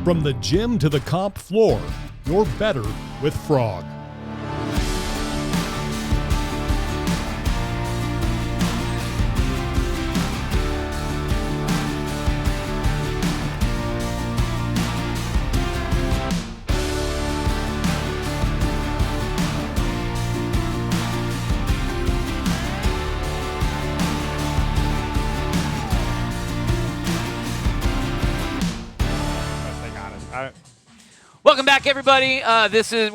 From the gym to the comp floor, you're better with Frog. Welcome back, everybody. We're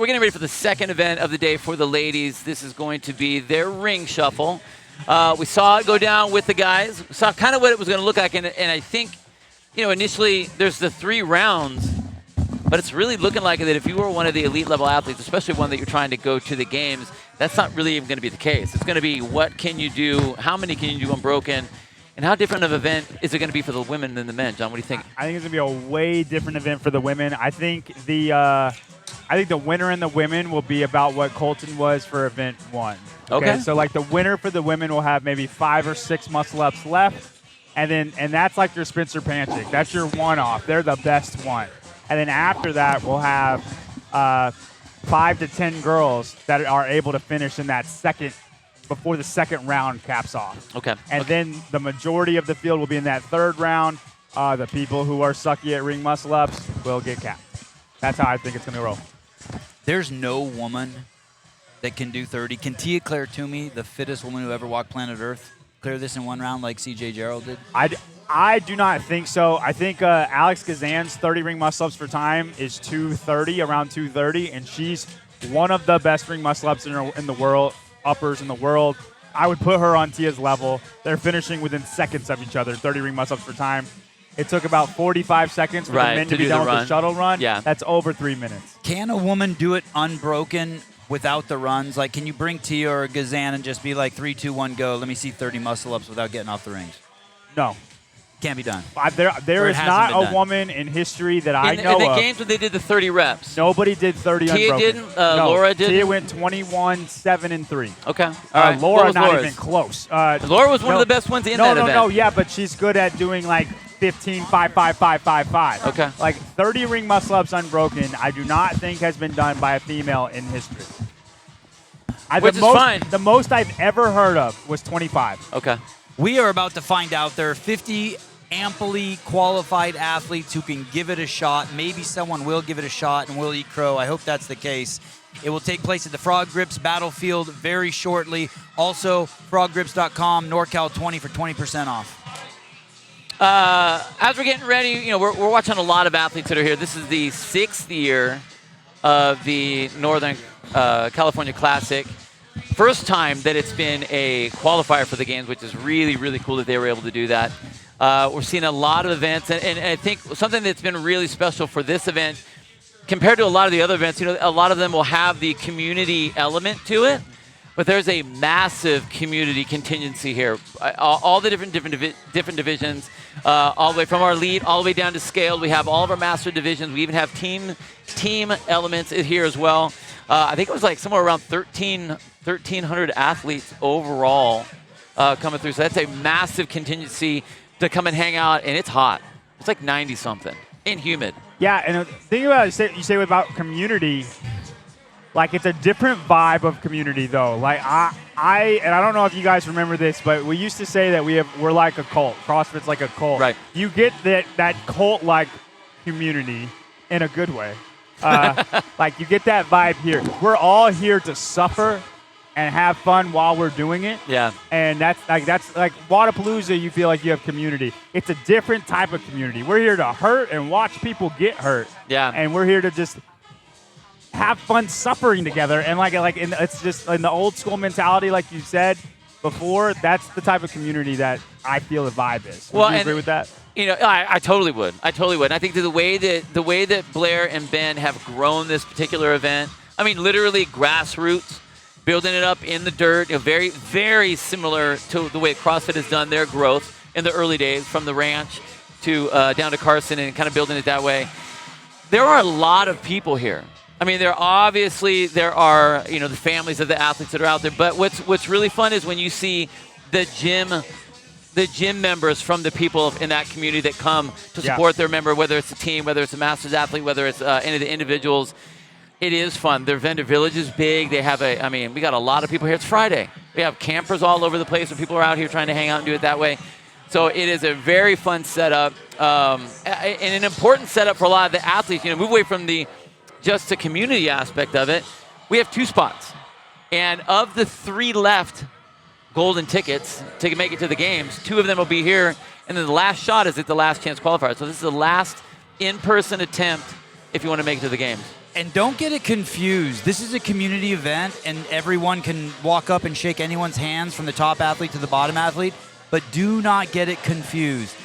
getting ready for the second event of the day for the ladies. This is going to be their ring shuffle. We saw it go down with the guys. We saw kind of what it was going to look like, and I think, initially there's the 3 rounds, but it's really looking like that if you were one of the elite level athletes, especially one that you're trying to go to the games, that's not really even going to be the case. It's going to be what can you do, how many can you do unbroken, and how different of an event is it going to be for the women than the men? John, what do you think? I think it's going to be a way different event for the women. I think the winner in the women will be about what Colton was for event 1. Okay. So like the winner for the women will have maybe 5 or 6 muscle ups left, and that's like your Spencer Panchik. That's your one-off. They're the best one. And then after that, we'll have 5 to 10 girls that are able to finish in that second, before the second round caps off. Okay. And then the majority of the field will be in that third round. The people who are sucky at ring muscle ups will get capped. That's how I think it's going to roll. There's no woman that can do 30. Can Tia Claire Toomey, the fittest woman who ever walked planet Earth, clear this in one round like CJ Gerald did? I do not think so. I think Alex Kazan's 30 ring muscle ups for time is 230, around 230, and she's one of the best ring muscle ups in the world. Uppers in the world. I would put her on Tia's level. They're finishing within seconds of each other, 30 ring muscle-ups for time. It took about 45 seconds for the men to be done with the shuttle run. Yeah. That's over 3 minutes. Can a woman do it unbroken without the runs? Like, can you bring Tia or Gazan and just be like 3, 2, 1, go? Let me see 30 muscle-ups without getting off the rings. No. Can't be done. There is not a woman in history that I know of. In the games when they did the 30 reps. Nobody did 30 Tia unbroken. didn't? Laura didn't? Tia went 21, 7, and 3. Okay. All right. Laura not even close. Laura was one of the best ones in that event. No, yeah, but she's good at doing like 15, 5, 5, 5, 5, 5. Okay. Like 30 ring muscle-ups unbroken, I do not think has been done by a female in history. Which is fine. The most I've ever heard of was 25. Okay. We are about to find out there are 50 amply qualified athletes who can give it a shot. Maybe someone will give it a shot and will eat crow. I hope that's the case. It will take place at the Frog Grips Battlefield very shortly. Also, froggrips.com, NorCal 20 for 20% off. As we're getting ready, we're watching a lot of athletes that are here. This is the 6th year of the Northern California Classic. First time that it's been a qualifier for the games, which is really, really cool that they were able to do that. We're seeing a lot of events, and I think something that's been really special for this event, compared to a lot of the other events, a lot of them will have the community element to it, but there's a massive community contingency here. All the different divisions, all the way from our lead all the way down to scaled. We have all of our master divisions. We even have team elements here as well. I think it was like somewhere around 1,300 athletes overall coming through. So that's a massive contingency to come and hang out, and it's hot. It's like 90-something and humid. Yeah, and the thing about it, you say about community, like it's a different vibe of community though. Like I don't know if you guys remember this, but we used to say that we're like a cult. CrossFit's like a cult. Right. You get that cult-like community in a good way. Like you get that vibe here. We're all here to suffer and have fun while we're doing it. Yeah. And that's like Wadapalooza, you feel like you have community. It's a different type of community. We're here to hurt and watch people get hurt. Yeah. And we're here to just have fun suffering together. And it's just in the old school mentality, like you said before, that's the type of community that I feel the vibe is. Would you agree with that? I totally would. And I think that the way that Blair and Ben have grown this particular event, I mean, literally grassroots, building it up in the dirt, very, very similar to the way CrossFit has done their growth in the early days, from the ranch to down to Carson, and kind of building it that way. There are a lot of people here. I mean, there are the families of the athletes that are out there. But what's really fun is when you see the gym the gym members from the people in that community that come to support their member, whether it's a team, whether it's a masters athlete, whether it's any of the individuals. It is fun. Their vendor village is big. They have we got a lot of people here. It's Friday. We have campers all over the place, and people are out here trying to hang out and do it that way. So it is a very fun setup, and an important setup for a lot of the athletes. You know, move away from just the community aspect of it. We have 2 spots, and of the 3 left golden tickets to make it to the games, 2 of them will be here, and then the last shot is at the last chance qualifier. So this is the last in-person attempt if you want to make it to the games. And don't get it confused. This is a community event, and everyone can walk up and shake anyone's hands from the top athlete to the bottom athlete, but do not get it confused.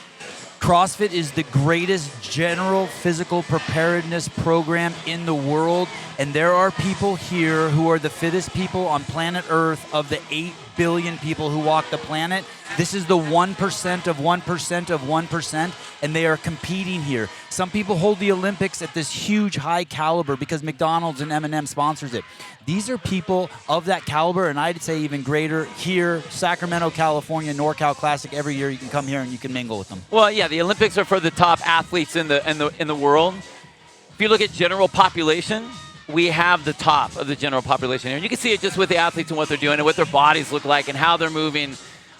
CrossFit is the greatest general physical preparedness program in the world, and there are people here who are the fittest people on planet Earth of the 8 billion people who walk the planet. This is the 1% of 1% of 1%, and they are competing here. Some people hold the Olympics at this huge high caliber because McDonald's and M&M sponsors it. These are people of that caliber, and I'd say even greater here, Sacramento, California, NorCal Classic. Every year you can come here and you can mingle with them. Well, yeah, the Olympics are for the top athletes in the world. If you look at general population, we have the top of the general population here. And you can see it just with the athletes and what they're doing and what their bodies look like and how they're moving.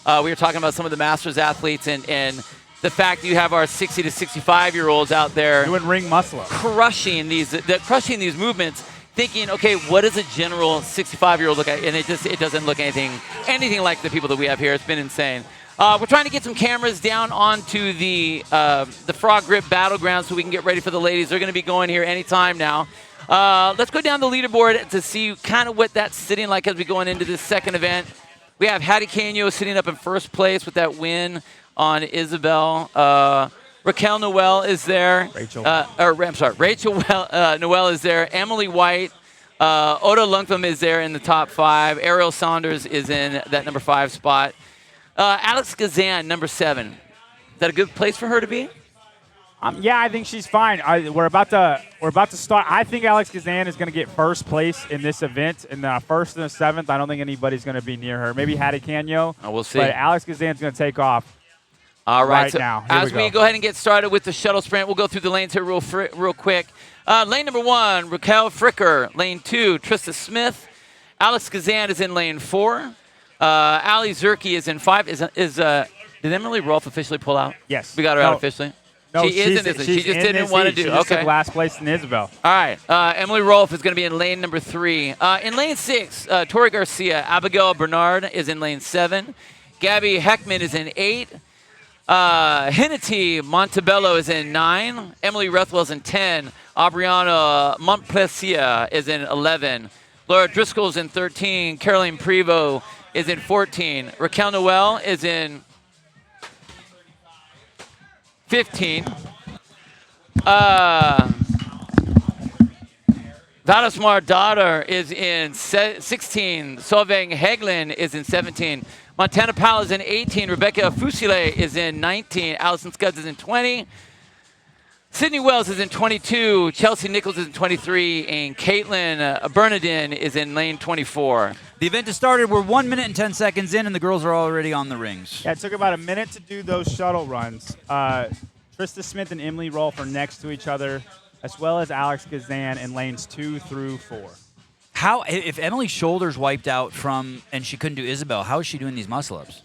We were talking about some of the masters athletes and the fact that you have our 60 to 65-year-olds out there doing ring muscle up, crushing these movements, thinking, okay, what does a general 65-year-old look like? And it doesn't look anything like the people that we have here. It's been insane. We're trying to get some cameras down onto the Frog Grip Battleground so we can get ready for the ladies. They're going to be going here anytime now. Let's go down the leaderboard to see kind of what that's sitting like as we go into this second event. We have Hattie Canio sitting up in first place with that win on Isabel. Raquel Noel is there. Rachel Noel is there. Emily White. Oda Lungtham is there in the top 5. Ariel Saunders is in that number 5 spot. Alex Gazan, number 7. Is that a good place for her to be? Yeah, I think she's fine. We're about to start. I think Alex Gazan is going to get first place in this event. In the first and the 7th, I don't think anybody's going to be near her. Maybe Hattie Canio. Oh, we'll see. But Alex Gazan's going to take off. All right, so now. As we go ahead and get started with the shuttle sprint, we'll go through the lanes here real quick. Lane number 1, Raquel Fricker. Lane 2, Trista Smith. Alex Gazan is in lane 4. Ali Zerke is in 5. Did Emily Rolfe officially pull out? Yes. We got her out officially? No, she isn't. She just didn't want to do. She just took last place in Isabel. All right. Emily Rolfe is going to be in lane number 3. In lane 6, Tori Garcia. Abigail Bernard is in lane 7. Gabby Heckman is in 8. Hennity Montebello is in 9. Emily Ruthwell is in 10. Aubriana Montplaisir is in 11. Laura Driscoll is in 13. Caroline Prevost is in 14. Raquel Noel is in 15. Valdesmar Daughter is in 16. Solveig Heglin is in 17. Montana Powell is in 18. Rebecca Fusile is in 19. Allison Scudds is in 20. Sydney Wells is in 22. Chelsea Nichols is in 23. And Caitlin Bernardin is in lane 24. The event has started. We're 1 minute and 10 seconds in, and the girls are already on the rings. Yeah, it took about a minute to do those shuttle runs. Trista Smith and Emily Rolfe are next to each other, as well as Alex Gazan in lanes 2 through 4. How, if Emily's shoulders wiped out and she couldn't do Isabel, how is she doing these muscle-ups?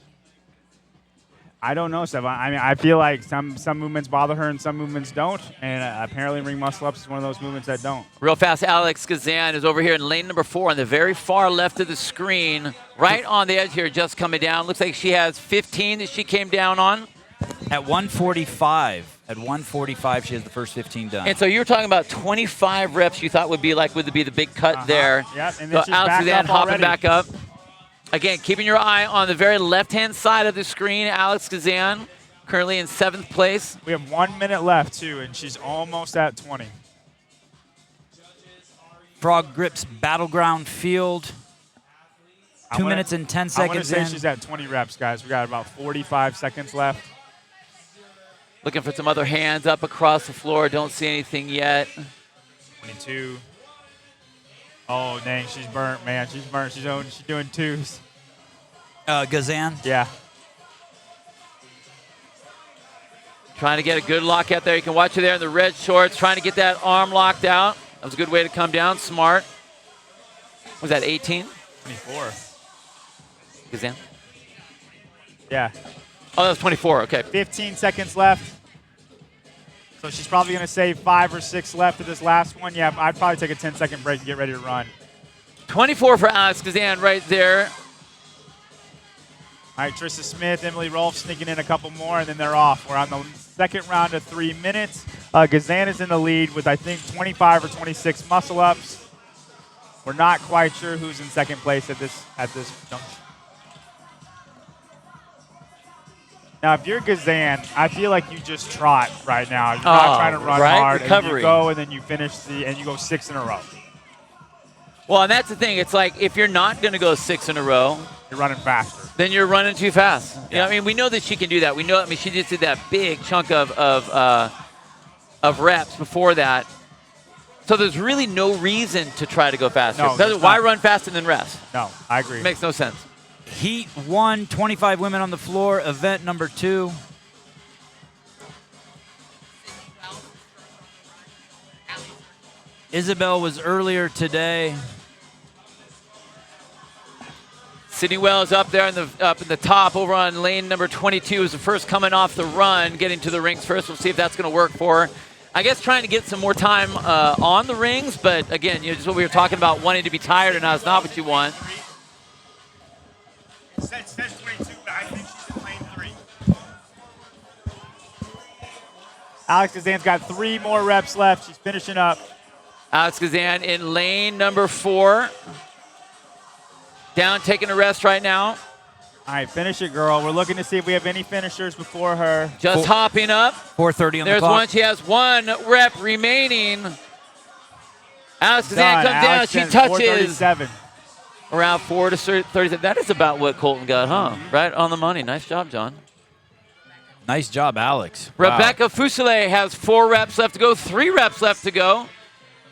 I don't know, Sevan. I mean, I feel like some movements bother her and some movements don't, and apparently ring muscle-ups is one of those movements that don't. Real fast, Alex Gazan is over here in lane number 4 on the very far left of the screen, right on the edge here, just coming down. Looks like she has 15 that she came down on. At 145. At 145, she has the first 15 done. And so you were talking about 25 reps you thought would be the big cut there. Yep, and then so Alex Gazan hopping already. back up. Again, keeping your eye on the very left-hand side of the screen, Alex Gazan, currently in 7th place. We have 1 minute left, too, and she's almost at 20. Frog Grips Battleground Field. 2 minutes and 10 seconds I want to say in. she's at 20 reps, guys. We got about 45 seconds left. Looking for some other hands up across the floor. Don't see anything yet. 22. Oh, dang, she's burnt, man. She's burnt. She's doing 2s. Gazan? Yeah. Trying to get a good lock out there. You can watch her there in the red shorts, trying to get that arm locked out. That was a good way to come down. Smart. Was that 18? 24. Gazan? Yeah. Oh, that was 24. Okay. 15 seconds left. So she's probably going to save 5 or 6 left of this last one. Yeah, I'd probably take a 10-second break and get ready to run. 24 for Alex Gazan right there. All right, Trista Smith, Emily Rolfe sneaking in a couple more, and then they're off. We're on the second round of 3 minutes. Gazan is in the lead with, I think, 25 or 26 muscle-ups. We're not quite sure who's in second place at this junction. Now, if you're Gazan, I feel like you just trot right now. You're not trying to run hard. Recovery. And you go, and then you finish and you go 6 in a row. Well, and that's the thing. It's like if you're not going to go 6 in a row, you're running faster. Then you're running too fast. Yeah. You know, I mean, we know that she can do that. We know. I mean, she just did that big chunk of reps before that. So there's really no reason to try to go faster. No, why run fast and then rest? No, I agree. It makes no sense. Heat 1, 25 women on the floor. Event number 2. Isabel was earlier today. Sydney Wells up there in the top over on lane number 22 is the first coming off the run, getting to the rings first. We'll see if that's going to work for her. I guess trying to get some more time on the rings, but again, just what we were talking about, wanting to be tired, and that's not what you want. Says 22, but I think she's in lane 3. Alex Gazan's got 3 more reps left. She's finishing up. Alex Gazan in lane number 4. Down, taking a rest right now. All right, finish it, girl. We're looking to see if we have any finishers before her. Just hopping up. 4:30 on the clock. There's one. She has 1 rep remaining. Alex Gazan comes down. She touches around 4 to 37. That is about what Colton got, huh? Mm-hmm. Right on the money. Nice job, John. Nice job, Alex. Rebecca Fuselier has 4 reps left to go. 3 reps left to go.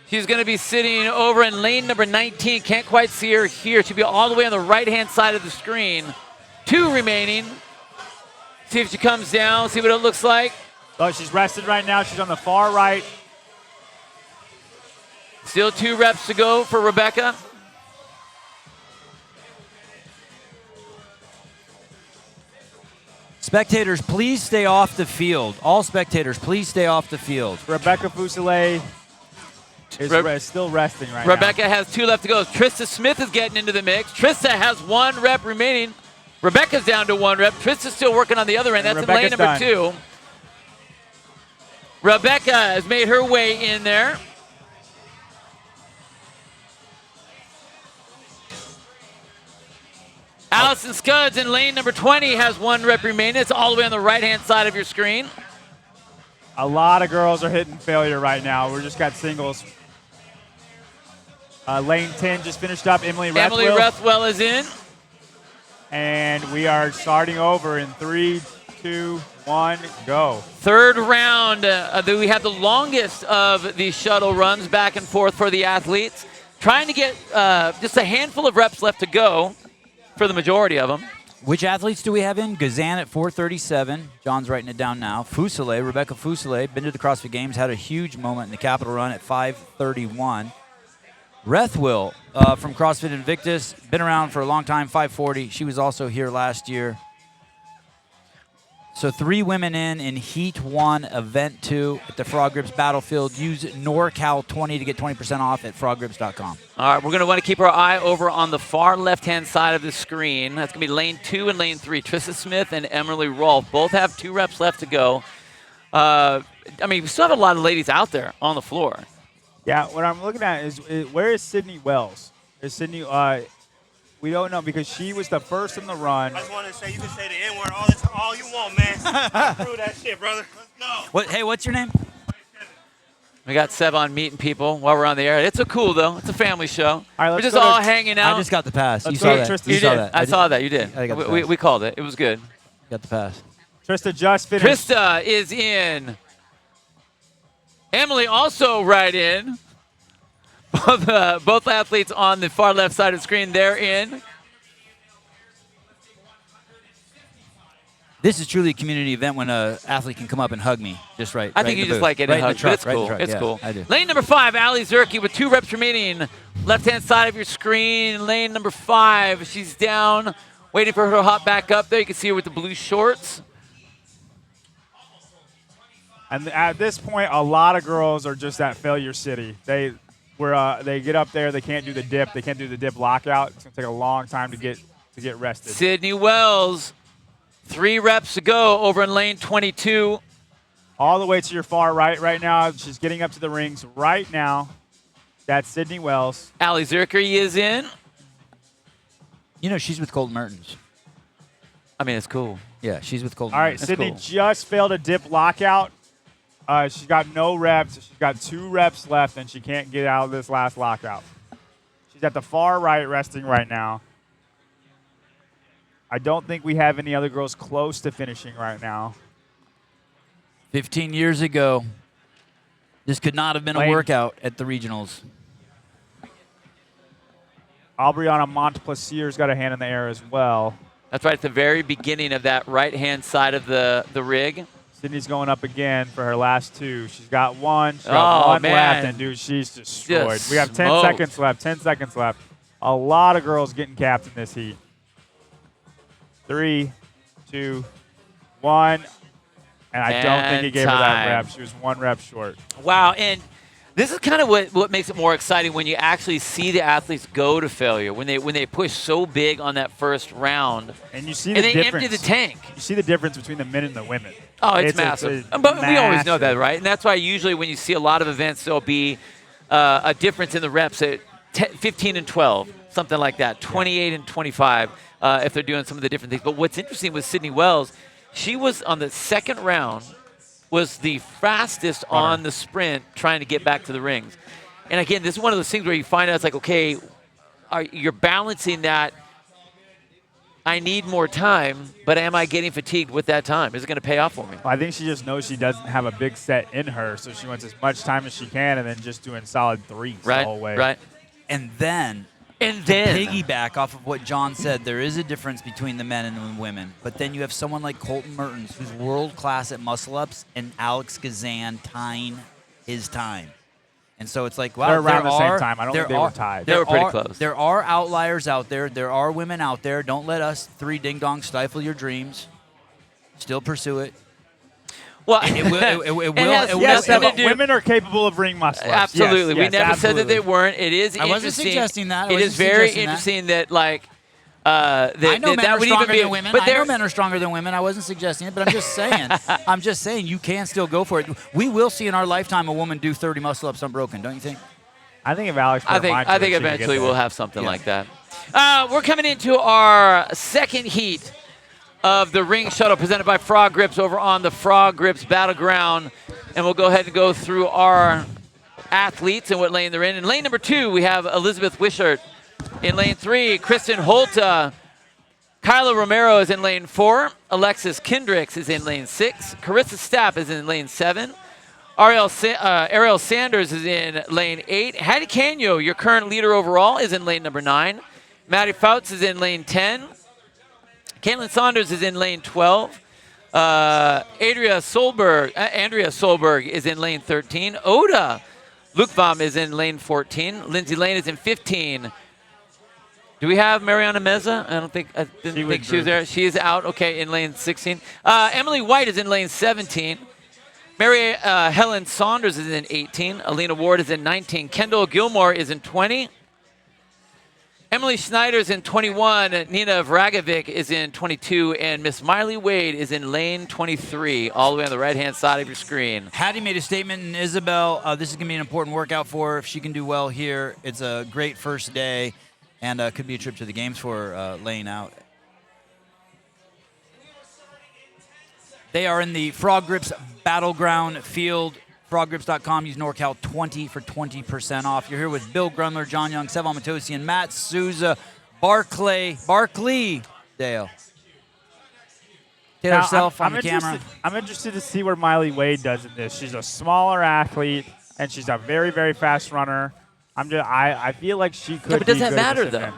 She's going to be sitting over in lane number 19. Can't quite see her here. She'll be all the way on the right-hand side of the screen. 2 remaining. See if she comes down, see what it looks like. Oh, she's rested right now. She's on the far right. Still 2 reps to go for Rebecca. Spectators, please stay off the field. All spectators, please stay off the field. Rebecca Fuselier is still resting right Rebecca now. has 2 left to go. Trista Smith is getting into the mix. Trista has 1 rep remaining. Rebecca's down to 1 rep. Trista's still working on the other end. That's in lane number 2. Rebecca has made her way in there. Allison Scuds in lane number 20 has 1 rep remaining. It's all the way on the right-hand side of your screen. A lot of girls are hitting failure right now. We just got singles. Lane 10 just finished up. Emily Rethwell is in. And we are starting over in 3, 2, 1, go. 3rd round. We have the longest of these shuttle runs back and forth for the athletes. Trying to get just a handful of reps left to go for the majority of them. Which athletes do we have in? Gazan at 4:37. John's writing it down now. Fuselier, Rebecca Fuselier, been to the CrossFit Games, had a huge moment in the Capital Run at 5:31. Rethwell from CrossFit Invictus, been around for a long time, 5:40. She was also here last year. So 3 women in Heat 1, Event 2 at the Frog Grips Battlefield. Use NorCal 20 to get 20% off at frogrips.com. All right, we're going to want to keep our eye over on the far left-hand side of the screen. That's going to be lane 2 and lane 3. Trista Smith and Emily Rolfe both have 2 reps left to go. I mean, we still have a lot of ladies out there on the floor. Yeah, what I'm looking at is where is Sydney Wells? Is Sydney? We don't know because she was the first in the run. I just want to say you can say the N-word all you want, man. Prove that shit, brother. Let's go. Hey, what's your name? We got Sevan meeting people while we're on the air. It's cool, though. It's a family show. All right, we're just all hanging out. I just got the pass. You Let's saw go to that. Trista. You saw did. that. I saw that. You did. I got the pass. We called it. It was good. Got the pass. Trista just finished. Trista is in. Emily also right in. Both athletes on the far left side of the screen, they're in. This is truly a community event when an athlete can come up and hug me just right. I think you just like getting hugged. It's cool. It's cool. I do. Lane number 5, Ali Zerke with 2 reps remaining. Left-hand side of your screen. Lane number 5. She's down, waiting for her to hop back up there. You can see her with the blue shorts. And at this point, a lot of girls are just at failure city. They get up there, they can't do the dip, they can't do the dip lockout. It's gonna take a long time to get rested. Sydney Wells, 3 reps to go over in lane 22. All the way to your far right now. She's getting up to the rings right now. That's Sydney Wells. Ali Zerke is in. You know, she's with Colton Mertens. I mean, it's cool. Yeah, she's with Colton. All right, Mertens. Sydney cool. just failed a dip lockout. She's got no reps. She's got 2 reps left, and she can't get out of this last lockout. She's at the far right resting right now. I don't think we have any other girls close to finishing right now. 15 years ago, this could not have been a workout at the regionals. Aubriana Montplacier's got a hand in the air as well. That's right at the very beginning of that right-hand side of the rig. Sydney's going up again for her last 2. She's got 1. She's got 1 left, and dude, she's destroyed. Just we have 10 smoked. seconds left. 10 seconds left. A lot of girls getting capped in this heat. 3, 2, 1. And I don't think he gave her that rep. She was 1 rep short. Wow, and this is kind of what makes it more exciting when you actually see the athletes go to failure, when they push so big on that first round. And you see the they difference. empty the tank. You see the difference between the men and the women. Oh, it's massive. But we always know that, right? And that's why usually when you see a lot of events, there'll be a difference in the reps at 15 and 12, something like that, 28 and 25 if they're doing some of the different things. But what's interesting with Sydney Wells, she was on the second round, was the fastest on the sprint trying to get back to the rings. And again, this is one of those things where you find out it's like, okay, you're balancing that. I need more time, but am I getting fatigued with that time? Is it going to pay off for me? I think she just knows she doesn't have a big set in her, so she wants as much time as she can and then just doing solid 3s the whole way. Right. And then piggyback off of what John said, there is a difference between the men and the women. But then you have someone like Colton Mertens, who's world class at muscle ups, and Alex Gazan tying his time. And so it's like, wow, they're around the same time. I don't think they were tied. They were pretty close. There are outliers out there. There are women out there. Don't let us 3 ding-dong stifle your dreams. Still pursue it. Well, women are capable of ring muscle ups. Absolutely. Yes, we never said that they weren't. It is interesting. I wasn't suggesting that. It is very interesting that, like, I know men are stronger than women. But I know men are stronger than women. I wasn't suggesting it, but I'm just saying. I'm just saying you can still go for it. We will see in our lifetime a woman do 30 muscle-ups unbroken, don't you think? I think if Alex I think eventually we'll have something like that. We're coming into our second heat of the ring shuttle presented by Frog Grips over on the Frog Grips Battleground. And we'll go ahead and go through our athletes and what lane they're in. In lane number 2, we have Elizabeth Wishart. In lane 3, Kristen Holta. Kyla Romero is in lane 4. Alexis Kendricks is in lane 6. Carissa Stapp is in lane 7. Ariel Sanders is in lane 8. Hattie Canyo, your current leader overall, is in lane number 9. Maddie Fouts is in lane 10. Caitlin Saunders is in lane 12. Andrea Solberg is in lane 13. Oda Lukvam is in lane 14. Lindsay Lane is in 15. Do we have Mariana Meza? I didn't think she was there. She is out, okay, in lane 16. Emily White is in lane 17. Mary Helen Saunders is in 18. Alina Ward is in 19. Kendall Gilmore is in 20. Emily Schneider is in 21. Nina Vragovic is in 22. And Miss Miley Wade is in lane 23, all the way on the right-hand side of your screen. Hattie made a statement, and Isabel, this is going to be an important workout for her. If she can do well here, it's a great first day, and could be a trip to the games for her laying out. They are in the Frog Grips Battleground field. FrogGrips.com. Use NorCal 20 for 20% off. You're here with Bill Grundler, John Young, Sevan Matosian, Matt Souza, Barclay Dale. Taylor Self on the camera. I'm interested to see where Miley Wade does in this. She's a smaller athlete, and she's a very, very fast runner. I feel like she could. Yeah, but does be that good matter at this though? event.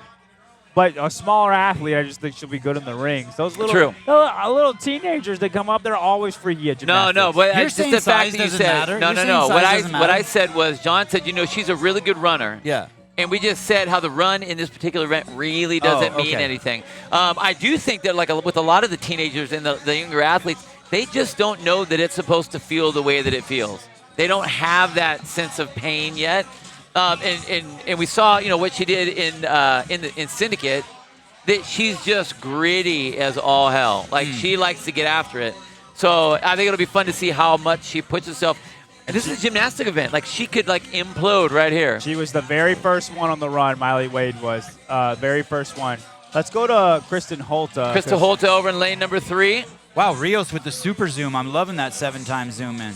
But a smaller athlete, I just think she'll be good in the rings. Those little, True. little teenagers that come up, they're always freaky at gymnastics. No, but You're just saying the fact size that you doesn't said matter? no. You're saying What size doesn't I matter? said was John said, she's a really good runner. Yeah. And we just said how the run in this particular event really doesn't mean okay. anything. I do think that with a lot of the teenagers and the younger athletes, they just don't know that it's supposed to feel the way that it feels. They don't have that sense of pain yet. And we saw what she did in Syndicate, that she's just gritty as all hell. Like she likes to get after it. So I think it'll be fun to see how much she puts herself. And this is a gymnastic event. Like she could implode right here. She was the very first one on the run. Miley Wade was very first one. Let's go to Kristen Holta. Krista Holta over in lane number 3. Wow, Rios with the super zoom. I'm loving that 7-time zoom in.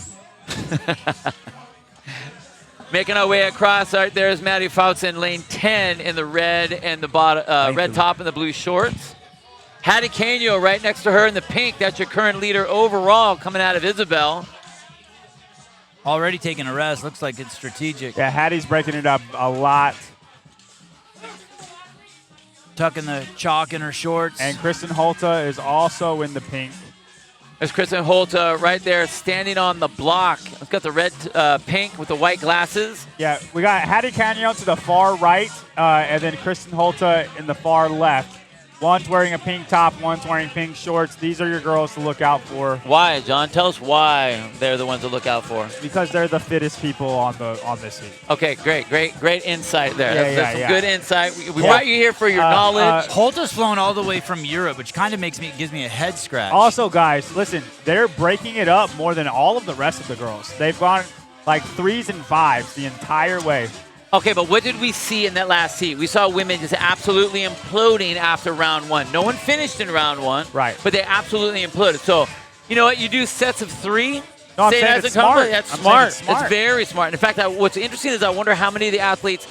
Making our way across, right there's Maddie Fouts in lane 10 in the red and the bottom, red top and the blue shorts. Hattie Canio right next to her in the pink. That's your current leader overall coming out of Isabel. Already taking a rest. Looks like it's strategic. Yeah, Hattie's breaking it up a lot. Tucking the chalk in her shorts. And Kristen Holta is also in the pink. There's Kristen Holta right there standing on the block. It's got the red pink with the white glasses. Yeah, we got Hattie Canyon to the far right, and then Kristen Holta in the far left. One's wearing a pink top, one's wearing pink shorts. These are your girls to look out for. Why, John? Tell us why they're the ones to look out for. Because they're the fittest people on this heat. Okay, great insight there. Yeah, That's some yeah. good insight. We brought you here for your knowledge. Holta's flown all the way from Europe, which kind of gives me a head scratch. Also, guys, listen, they're breaking it up more than all of the rest of the girls. They've gone like 3s and 5s the entire way. Okay, but what did we see in that last heat? We saw women just absolutely imploding after round 1. No one finished in round 1. Right. But they absolutely imploded. So, you know what? You do sets of 3. No, I'm say it saying as it's a compliment. smart. That's I'm smart. saying it's smart. It's very smart. In fact, what's interesting is I wonder how many of the athletes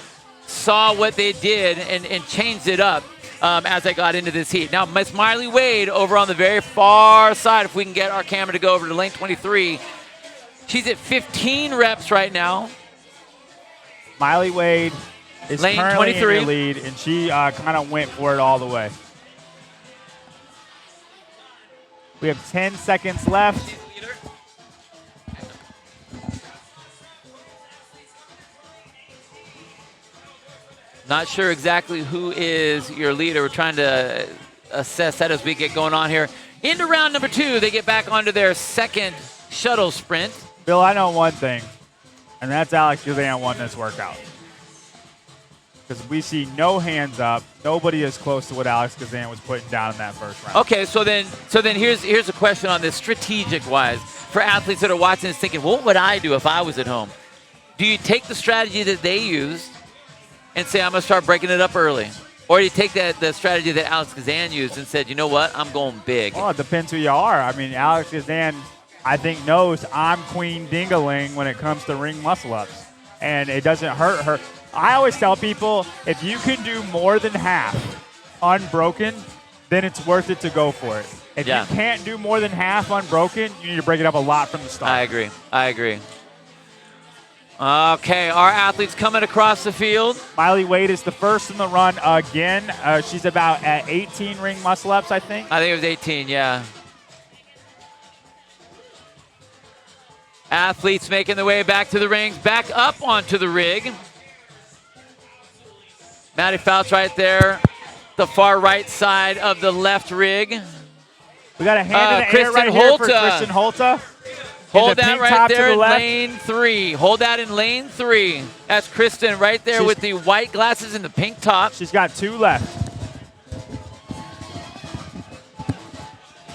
saw what they did and changed it up as they got into this heat. Now, Miss Miley Wade over on the very far side, if we can get our camera to go over to lane 23, she's at 15 reps right now. Miley Wade is lane currently 23 in the lead, and she kind of went for it all the way. We have 10 seconds left. Not sure exactly who is your leader. We're trying to assess that as we get going on here. Into round number 2, they get back onto their second shuttle sprint. Bill, I know one thing, and that's Alex Gazan won this workout. Because we see no hands up. Nobody is close to what Alex Gazan was putting down in that first round. Okay, so then here's a question on this strategic-wise for athletes that are watching this thinking, what would I do if I was at home? Do you take the strategy that they used and say, I'm going to start breaking it up early? Or do you take the strategy that Alex Gazan used and said, you know what, I'm going big? Well, it depends who you are. I mean, Alex Gazan, I think, knows I'm Queen Dingaling when it comes to ring muscle-ups. And it doesn't hurt her. I always tell people, if you can do more than half unbroken, then it's worth it to go for it. If you can't do more than half unbroken, you need to break it up a lot from the start. I agree. Okay, our athletes coming across the field. Miley Wade is the first in the run again. She's about at 18 ring muscle-ups, I think. I think it was 18, yeah. Athletes making their way back to the rings, back up onto the rig. Maddie Fouts right there, the far right side of the left rig. We got a hand in the air Kristen right here for Holta. Kristen Holta. Hold that right there in left. lane 3. Hold that in lane 3. That's Kristen right there with the white glasses and the pink top. She's got 2 left.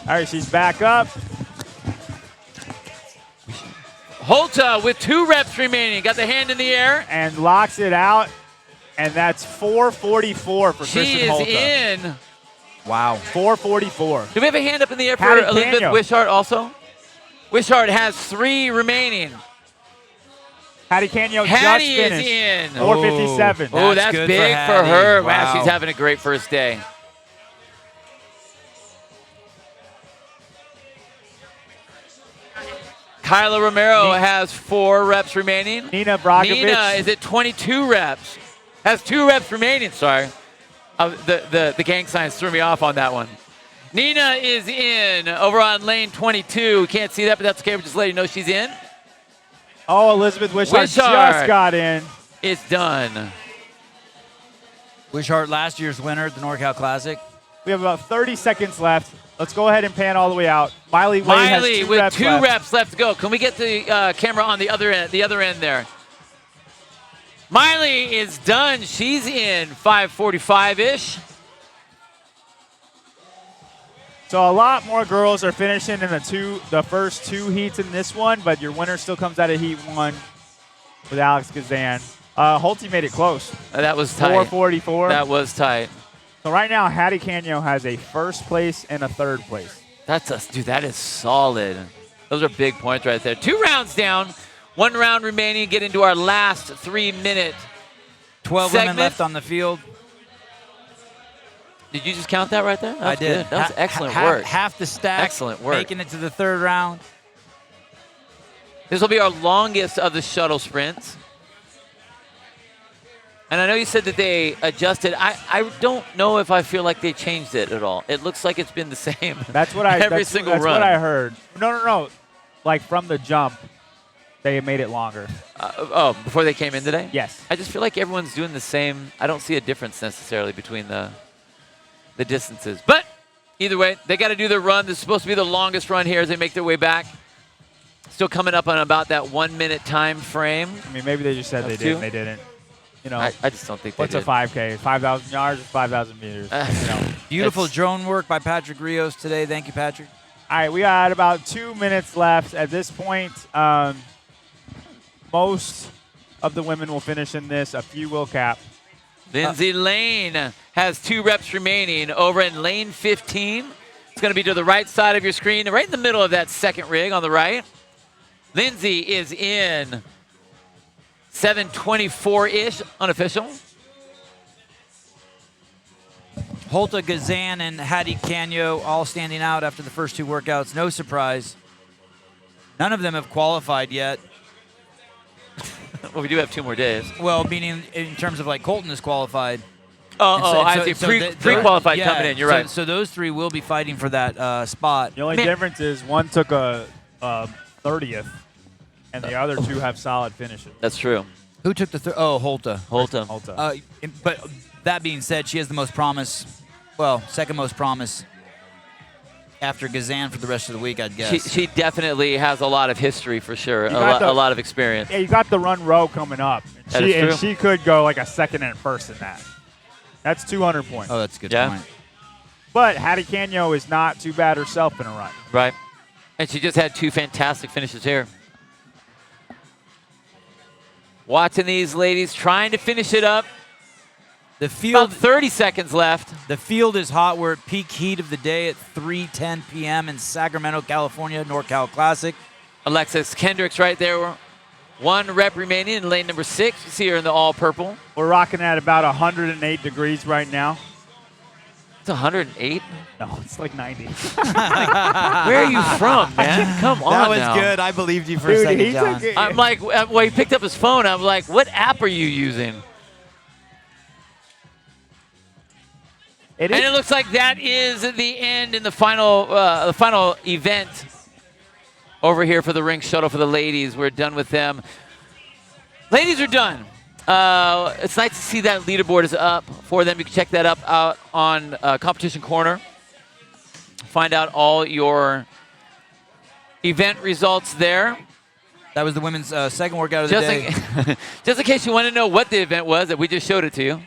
All right, she's back up. Holta with 2 reps remaining. Got the hand in the air. And locks it out. And that's 4:44 for Kristen Holta. She is in. Wow. 4:44. Do we have a hand up in the air for Hattie Elizabeth Canio. Wishart also? Wishart has 3 remaining. Hattie Canio Hattie just is finished. in. 4:57. Oh, that's good big for for Hattie. her. Wow. Wow, she's having a great first day. Kyla Romero has 4 reps remaining. Nina Bragovic. Nina is at 22 reps. Has 2 reps remaining, sorry. The gang signs threw me off on that one. Nina is in over on lane 22. Can't see that, but that's okay. We're just letting you know she's in. Oh, Elizabeth Wishart just got in. It's done. Wishart, last year's winner at the NorCal Classic. We have about 30 seconds left. Let's go ahead and pan all the way out. Miley has with two reps left to go. Can we get the camera on the other end there? Miley is done. She's in 5:45-ish. So a lot more girls are finishing in the first two heats in this one, but your winner still comes out of heat 1 with Alex Kazan. Holty made it close. That was tight. 4:44. That was tight. So right now, Hattie Canio has a first place and a third place. Dude, that is solid. Those are big points right there. 2 rounds down, 1 round remaining. Get into our last 3-minute 12 segment. women left on the field. Did you just count that right there? I did. Good. That was excellent work. Half the stack. Excellent work. Making it to the 3rd round. This will be our longest of the shuttle sprints. And I know you said that they adjusted. I don't know if I feel like they changed it at all. It looks like it's been the same. That's what I every single that's run. what I heard. No. Like from the jump, they made it longer. Before they came in today? Yes. I just feel like everyone's doing the same. I don't see a difference necessarily between the distances. But either way, they got to do their run. This is supposed to be the longest run here as they make their way back. Still coming up on about that 1-minute time frame. I mean, maybe they just said they did and they didn't. You know, I just don't think what's they a 5K? 5,000 yards or 5,000 meters? Beautiful drone work by Patrick Rios today. Thank you, Patrick. All right, we got about 2 minutes left. At this point, most of the women will finish in this. A few will cap. Lindsay Lane has 2 reps remaining over in lane 15. It's going to be to the right side of your screen, right in the middle of that second rig on the right. Lindsay is in 7:24-ish unofficial. Holta Gazan and Hattie Canio all standing out after the first 2 workouts. No surprise. None of them have qualified yet. Well, we do have 2 more days. Well, meaning in terms of like Colton is qualified. I see. Pre-qualified coming in. You're right. So those 3 will be fighting for that spot. The only difference is one took a 30th, and the other 2 have solid finishes. That's true. Who took the Holta. Holta. But that being said, she has the most promise. Well, second most promise after Gazan for the rest of the week, I'd guess. She definitely has a lot of history for sure. A lot of experience. Yeah, you got the run row coming up. And she could go like a second and first in that. That's 200 points. Oh, that's a good point. But Hattie Canio is not too bad herself in a run. Right. And she just had 2 fantastic finishes here. Watching these ladies trying to finish it up. The field, about 30 seconds left. The field is hot. We're at peak heat of the day at 3:10 p.m. in Sacramento, California, NorCal Classic. Alexis Kendricks right there. 1 rep remaining in lane number 6. You see her in the all purple. We're rocking at about 108 degrees right now. It's 108? No, it's like 90. Where are you from, man? Come on That was now. good. I believed you for a second, John. I'm like, well, he picked up his phone. I'm like, what app are you using? And it looks like that is the end in the final event over here for the ring shuttle for the ladies. We're done with them. Ladies are done. It's nice to see that leaderboard is up for them. You can check that up out on Competition Corner. Find out all your event results there. That was the women's second workout of the day. Just in case you want to know what the event was, that we just showed it to you.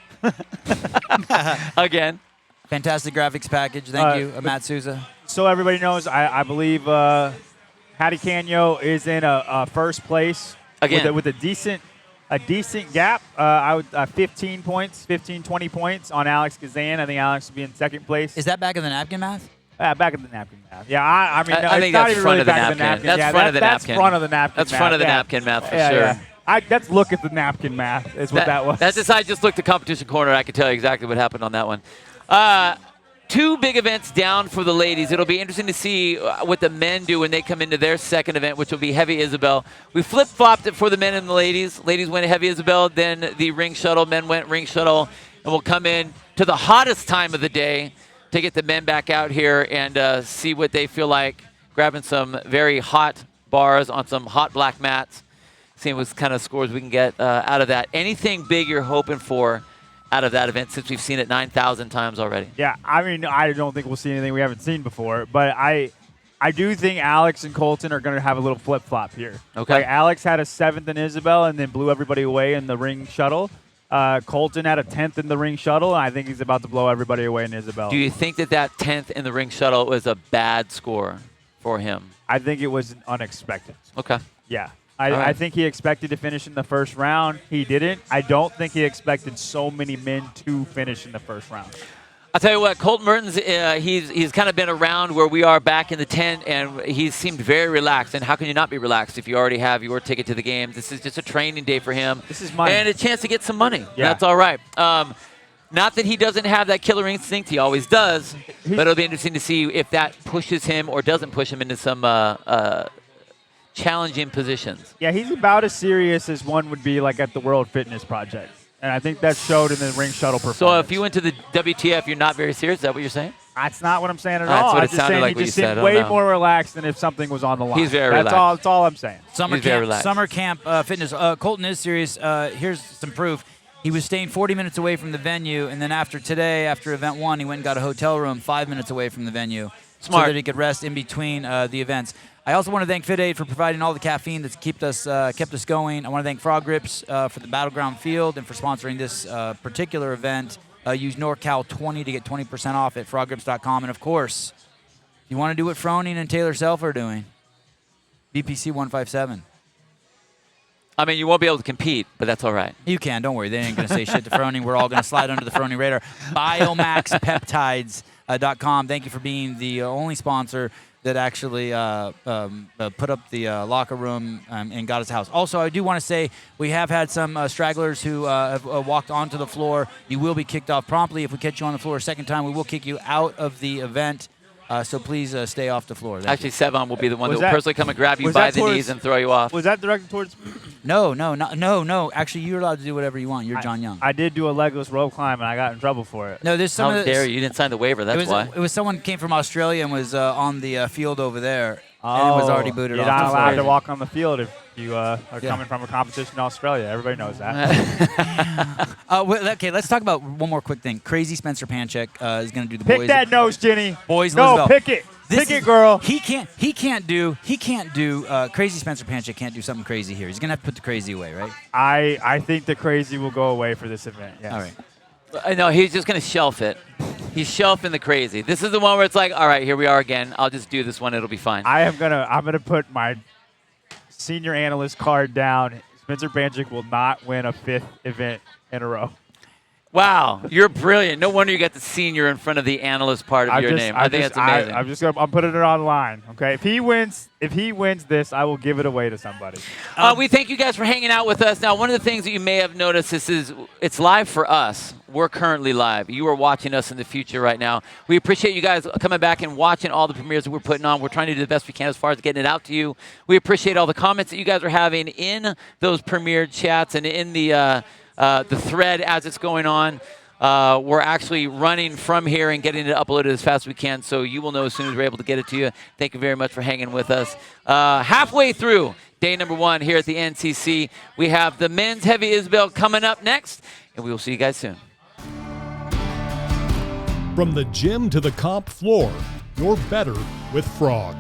Again. Fantastic graphics package. Thank you, Matt Souza. So everybody knows, I believe Hattie Canio is in a first place. Again. With a decent gap. 15 points, 15, 20 points on Alex Kazan. I think Alex will be in second place. Is that back in the napkin math? Back in the napkin math. Yeah, I mean, I think that's front of the napkin. That's front of the napkin. That's front of the napkin. That's front of the napkin math for sure. Yeah. Let's look at the napkin math. Is what that was. That's just I just looked at Competition Corner. I can tell you exactly what happened on that one. 2 big events down for the ladies. It'll be interesting to see what the men do when they come into their second event, which will be Heavy Isabel. We flip-flopped it for the men and the ladies. Ladies went Heavy Isabel, then the ring shuttle. Men went ring shuttle, and we'll come in to the hottest time of the day to get the men back out here and see what they feel like, grabbing some very hot bars on some hot black mats, seeing what kind of scores we can get out of that. Anything big you're hoping for out of that event, since we've seen it 9,000 times already? Yeah, I mean, I don't think we'll see anything we haven't seen before, but I do think Alex and Colton are going to have a little flip-flop here. Okay. Like Alex had a 7th in Isabel and then blew everybody away in the ring shuttle. Colton had a 10th in the ring shuttle, and I think he's about to blow everybody away in Isabel. Do you think that 10th in the ring shuttle was a bad score for him? I think it was unexpected. Okay. Yeah. right. I think he expected to finish in the first round. He didn't. I don't think he expected so many men to finish in the first round. I'll tell you what, Colton Mertens, he's kind of been around where we are back in the tent, and he's seemed very relaxed. And how can you not be relaxed if you already have your ticket to the games? This is just a training day for him. This is money. And a chance to get some money. Yeah. That's all right. Not that he doesn't have that killer instinct. He always does. But it'll be interesting to see if that pushes him or doesn't push him into some challenging positions. Yeah, he's about as serious as one would be like at the World Fitness Project. And I think that showed in the ring shuttle performance. So if you went to the WTF, you're not very serious? Is that what you're saying? That's not what I'm saying at That's all. what I'm it just sounded saying like he what just you said. seemed I way don't know. more relaxed than if something was on the line. He's very relaxed. That's all I'm saying. Summer He's very camp, relaxed. summer camp fitness. Colton is serious. Here's some proof. He was staying 40 minutes away from the venue, and then after event 1, he went and got a hotel room 5 minutes away from the venue. Smart. So that he could rest in between the events. I also want to thank FitAid for providing all the caffeine that's kept us going. I want to thank Frog Grips for the Battleground Field and for sponsoring this particular event. Use NorCal 20 to get 20% off at froggrips.com. And, of course, if you want to do what Froning and Taylor Self are doing, BPC 157. I mean, you won't be able to compete, but that's all right. You can. Don't worry. They ain't going to say shit to Froning. We're all going to slide under the Froning radar. BiomaxPeptides.com. Thank you for being the only sponsor that actually put up the locker room and got us a house. Also, I do want to say we have had some stragglers who have walked onto the floor. You will be kicked off promptly. If we catch you on the floor a second time, we will kick you out of the event. So please stay off the floor. Actually, Sevan will be the one that will that- personally come and grab you was by that the towards- knees and throw you off. Was that directed towards me? No. Actually, you're allowed to do whatever you want. You're John Young. I did do a legless rope climb, and I got in trouble for it. No, there's some How of the, dare you? You didn't sign the waiver, that's why. It was someone who came from Australia and was on the field over there. And was already booted You're off not the allowed floor. to walk on the field if you are coming from a competition in Australia. Everybody knows that. Okay, let's talk about one more quick thing. Crazy Spencer Panchek is going to do the Pick boys. that nose, Jenny. Boys No, Lisbell. pick it. This Pick it, is- girl. He can't do. Crazy Spencer Panchek can't do something crazy here. He's gonna have to put the crazy away, right? I think the crazy will go away for this event. Yes. All right. No, he's just going to shelf it. He's shelving the crazy. This is the one where it's like, all right, here we are again. I'll just do this one. It'll be fine. I'm gonna put my senior analyst card down. Spencer Panchik will not win a 5th event in a row. Wow, you're brilliant. No wonder you got the senior in front of the analyst part of your name. I think that's amazing. I'm putting it online. Okay, if he wins this, I will give it away to somebody. We thank you guys for hanging out with us. Now, one of the things that you may have noticed, it's live for us. We're currently live. You are watching us in the future right now. We appreciate you guys coming back and watching all the premieres that we're putting on. We're trying to do the best we can as far as getting it out to you. We appreciate all the comments that you guys are having in those premiere chats and in the thread as it's going on. We're actually running from here and getting it uploaded as fast as we can, so you will know as soon as we're able to get it to you. Thank you very much for hanging with us. Halfway through day number 1 here at the NCC, we have the men's heavy Isabel coming up next, and we will see you guys soon. From the gym to the comp floor, you're better with Frog.